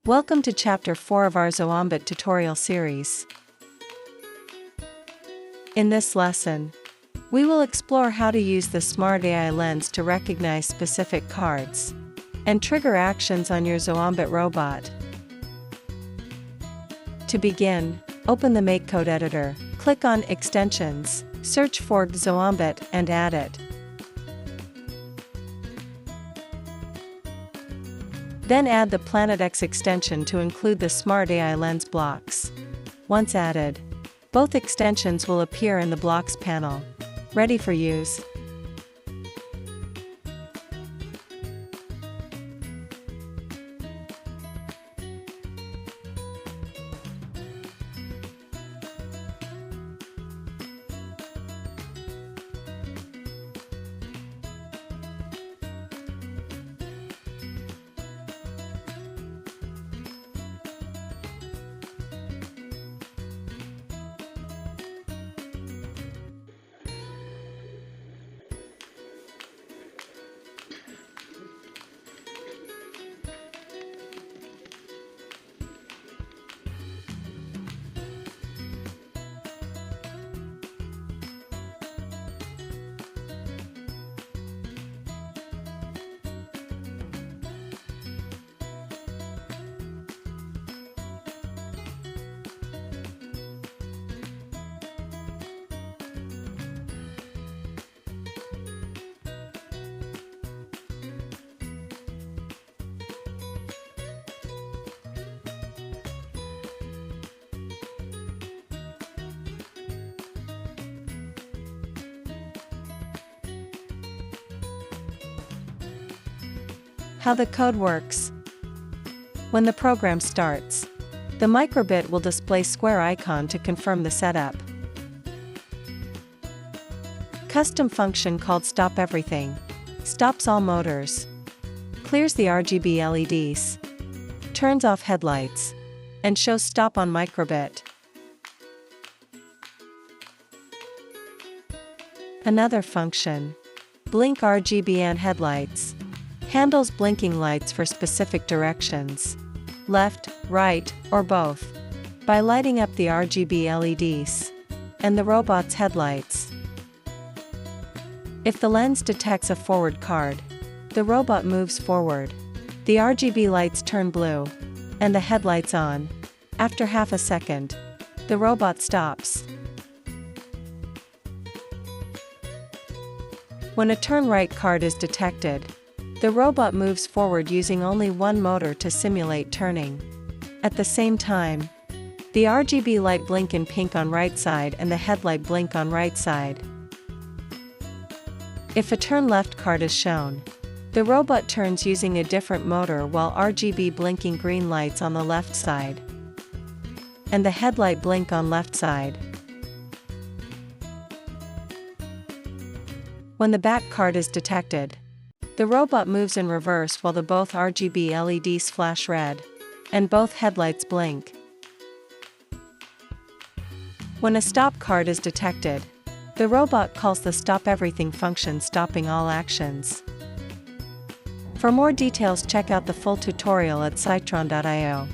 Welcome to Chapter 4 of our Zoombit tutorial series. In this lesson, we will explore how to use the Smart AI lens to recognize specific cards and trigger actions on your Zoombit robot. To begin, open the MakeCode editor, click on Extensions, search for Zoombit and add it. Then add the Planet X extension to include the Smart AI lens blocks. Once added, both extensions will appear in the Blocks panel, ready for use. How the code works. When the program starts, the microbit will display square icon to confirm the setup. Custom function called Stop Everything stops all motors, clears the RGB LEDs, turns off headlights, and shows stop on microbit. Another function, Blink RGB and headlights, handles blinking lights for specific directions, left, right, or both, by lighting up the RGB LEDs and the robot's headlights. If the lens detects a forward card, the robot moves forward, the RGB lights turn blue, and the headlights on. After half a second, the robot stops. When a turn right card is detected, the robot moves forward using only one motor to simulate turning. At the same time, the RGB light blink in pink on right side and the headlight blink on right side. If a turn left card is shown, the robot turns using a different motor while RGB blinking green lights on the left side, and the headlight blink on left side. When the back card is detected, the robot moves in reverse while the both RGB LEDs flash red, and both headlights blink. When a stop card is detected, the robot calls the Stop Everything function, stopping all actions. For more details, check out the full tutorial at citron.io.